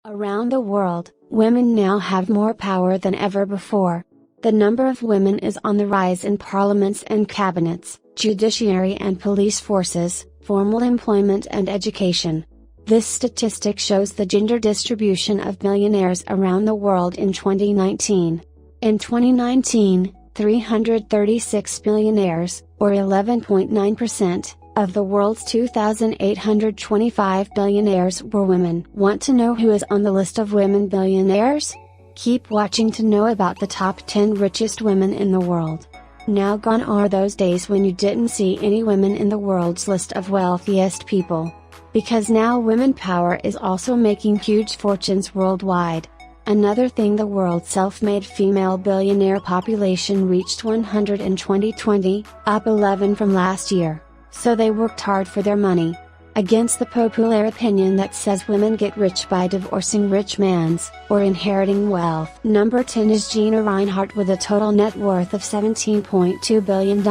Around the world, women now have more power than ever before. The number of women is on the rise in parliaments and cabinets, judiciary and police forces, formal employment and education. This statistic shows the gender distribution of billionaires around the world in 2019. In 2019, 336 billionaires, or 11.9%, of the world's 2,825 billionaires were women. Want to know who is on the list of women billionaires? Keep watching to know about the top 10 richest women in the world. Now gone are those days when you didn't see any women in the world's list of wealthiest people. Because now women power is also making huge fortunes worldwide. Another thing, the world's self-made female billionaire population reached 100 in 2020, up 11 from last year. So they worked hard for their money. Against the popular opinion that says women get rich by divorcing rich mans, or inheriting wealth. Number 10 is Gina Rinehart with a total net worth of $17.2 billion.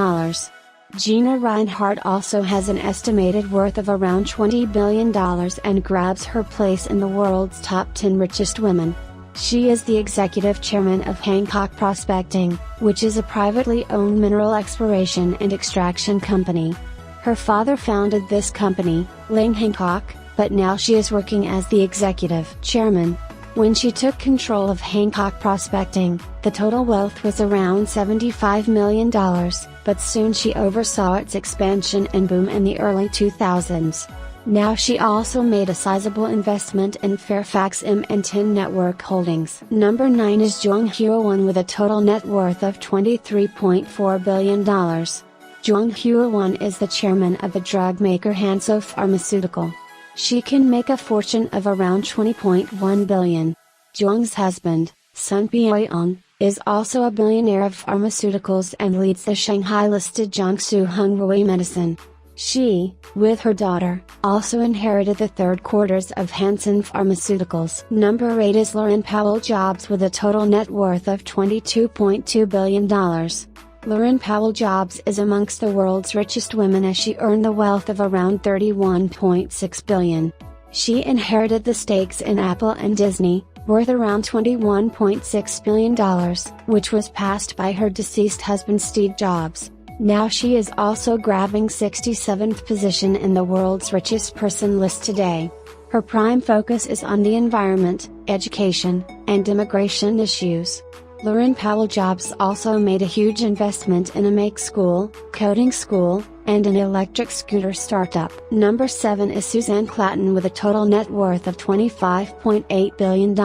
Gina Rinehart also has an estimated worth of around $20 billion and grabs her place in the world's top 10 richest women. She is the executive chairman of Hancock Prospecting, which is a privately owned mineral exploration and extraction company. Her father founded this company, Ling Hancock, but now she is working as the executive chairman. When she took control of Hancock Prospecting, the total wealth was around $75 million, but soon she oversaw its expansion and boom in the early 2000s. Now she also made a sizable investment in Fairfax M&T Network Holdings. Number 9 is Zhong Huijuan with a total net worth of $23.4 billion. Zhong Huijuan is the chairman of the drug maker Hansoh Pharmaceutical. She can make a fortune of around $20.1 billion. Zhong's husband, Sun Pyong, is also a billionaire of pharmaceuticals and leads the Shanghai-listed Jiangsu Hengrui Medicine. She, with her daughter, also inherited the third quarters of Hanson Pharmaceuticals. Number 8 is Laurene Powell Jobs with a total net worth of $22.2 billion. Laurene Powell Jobs is amongst the world's richest women as she earned the wealth of around $31.6 billion. She inherited the stakes in Apple and Disney, worth around $21.6 billion, which was passed by her deceased husband Steve Jobs. Now she is also grabbing 67th position in the world's richest person list today. Her prime focus is on the environment, education, and immigration issues. Laurene Powell Jobs also made a huge investment in a make school, coding school, and an electric scooter startup. Number 7 is Susanne Klatten with a total net worth of $25.8 billion.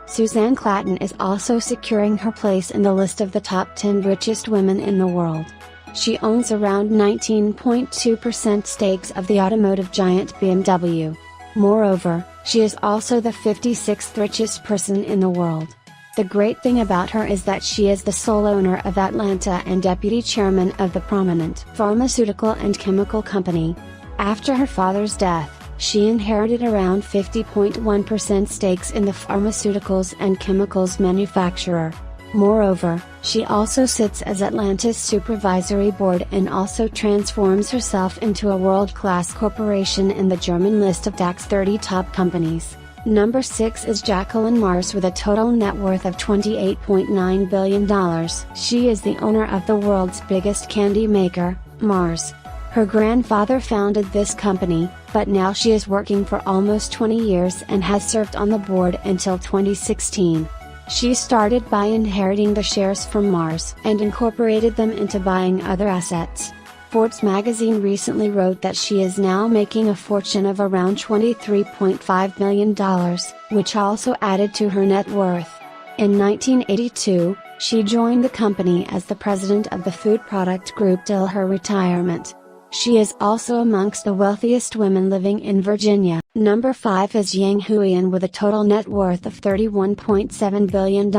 Susanne Klatten is also securing her place in the list of the top 10 richest women in the world. She owns around 19.2% stakes of the automotive giant BMW. Moreover, she is also the 56th richest person in the world. The great thing about her is that she is the sole owner of Atlanta and deputy chairman of the prominent pharmaceutical and chemical company. After her father's death, she inherited around 50.1% stakes in the pharmaceuticals and chemicals manufacturer. Moreover, she also sits as Atlanta's supervisory board and also transforms herself into a world-class corporation in the German list of DAX 30 top companies. Number 6 is Jacqueline Mars with a total net worth of $28.9 billion. She is the owner of the world's biggest candy maker, Mars. Her grandfather founded this company, but now she is working for almost 20 years and has served on the board until 2016. She started by inheriting the shares from Mars and incorporated them into buying other assets. Forbes magazine recently wrote that she is now making a fortune of around $23.5 million, which also added to her net worth. In 1982, she joined the company as the president of the food product group till her retirement. She is also amongst the wealthiest women living in Virginia. Number 5 is Huiyan with a total net worth of $31.7 billion.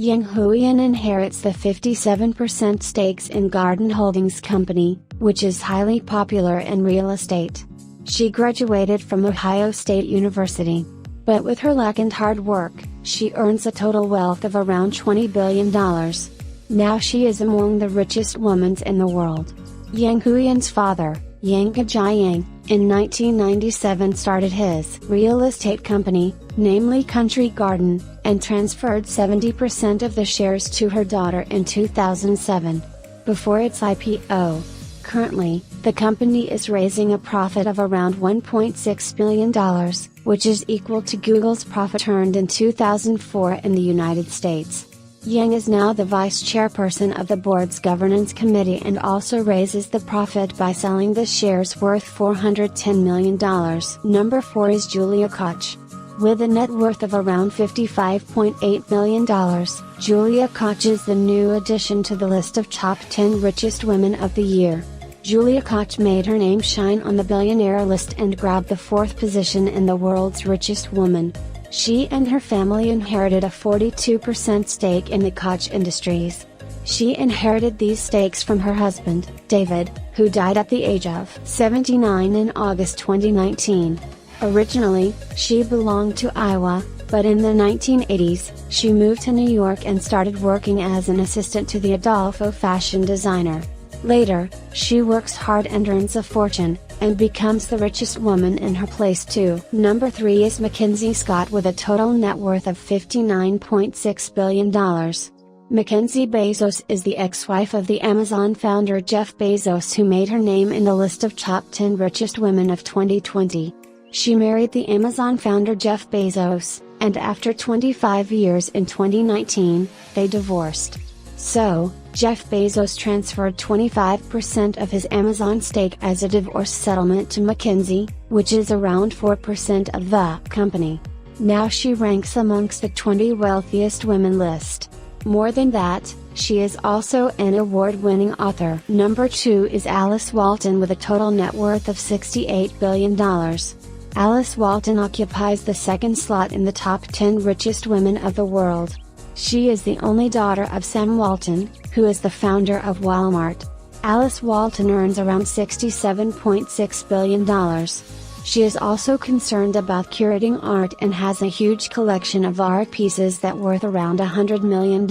Huiyan inherits the 57% stakes in Garden Holdings Company, which is highly popular in real estate. She graduated from Ohio State University. But with her luck and hard work, she earns a total wealth of around $20 billion. Now she is among the richest women in the world. Huiyan's father, Yang Jiayang, in 1997 started his real estate company, namely Country Garden, and transferred 70% of the shares to her daughter in 2007. Before its IPO. Currently, the company is raising a profit of around $1.6 billion, which is equal to Google's profit earned in 2004 in the United States. Yang is now the vice chairperson of the board's governance committee and also raises the profit by selling the shares worth $410 million. Number 4 is Julia Koch. With a net worth of around $55.8 million, Julia Koch is the new addition to the list of top 10 richest women of the year. Julia Koch made her name shine on the billionaire list and grabbed the 4th position in the world's richest woman. She and her family inherited a 42% stake in the Koch Industries. She inherited these stakes from her husband, David, who died at the age of 79 in August 2019. Originally, she belonged to Iowa, but in the 1980s, she moved to New York and started working as an assistant to the Adolfo fashion designer. Later, she works hard and earns a fortune, and becomes the richest woman in her place too. Number 3 is Mackenzie Scott with a total net worth of $59.6 billion. Mackenzie Bezos is the ex-wife of the Amazon founder Jeff Bezos, who made her name in the list of top 10 richest women of 2020. She married the Amazon founder Jeff Bezos, and after 25 years in 2019, they divorced. So, Jeff Bezos transferred 25% of his Amazon stake as a divorce settlement to Mackenzie, which is around 4% of the company. Now she ranks amongst the 20 wealthiest women list. More than that, she is also an award-winning author. Number 2 is Alice Walton with a total net worth of $68 billion. Alice Walton occupies the second slot in the top 10 richest women of the world. She is the only daughter of Sam Walton, who is the founder of Walmart. Alice Walton earns around $67.6 billion. She is also concerned about curating art and has a huge collection of art pieces that worth around $100 million.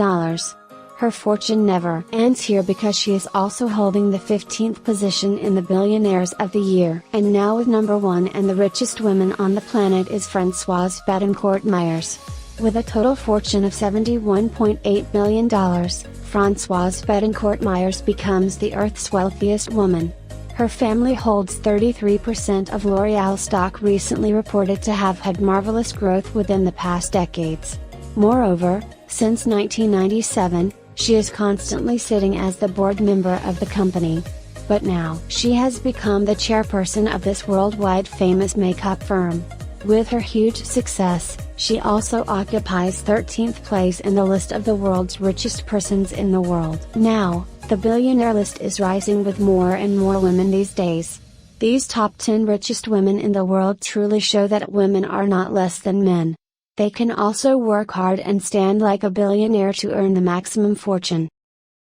Her fortune never ends here because she is also holding the 15th position in the Billionaires of the Year. And now with number 1 and the richest woman on the planet is Françoise Bettencourt-Meyers. With a total fortune of $71.8 million, Françoise Bettencourt-Meyers becomes the Earth's wealthiest woman. Her family holds 33% of L'Oreal stock, recently reported to have had marvelous growth within the past decades. Moreover, since 1997, she is constantly sitting as the board member of the company. But now, she has become the chairperson of this worldwide famous makeup firm. With her huge success, she also occupies 13th place in the list of the world's richest persons in the world. Now, the billionaire list is rising with more and more women these days. These top 10 richest women in the world truly show that women are not less than men. They can also work hard and stand like a billionaire to earn the maximum fortune.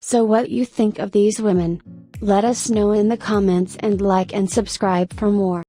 So what you think of these women? Let us know in the comments and like and subscribe for more.